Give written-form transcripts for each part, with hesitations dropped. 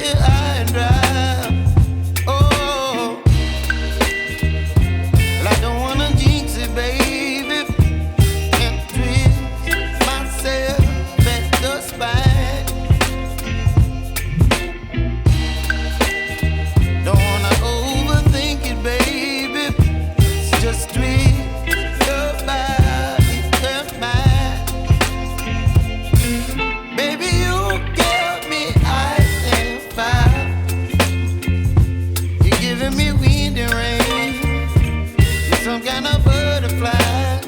high and dry. Oh, well, I don't wanna jinx it, baby, and twist myself at the spine. Don't wanna overthink it, baby. It's just twist your body and mine. Baby, you give me ice and fire. You're giving me wind and rain. You're some kind of butterfly.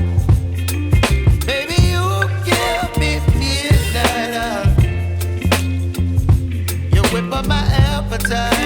Baby, you give me midnight. You whip up my appetite.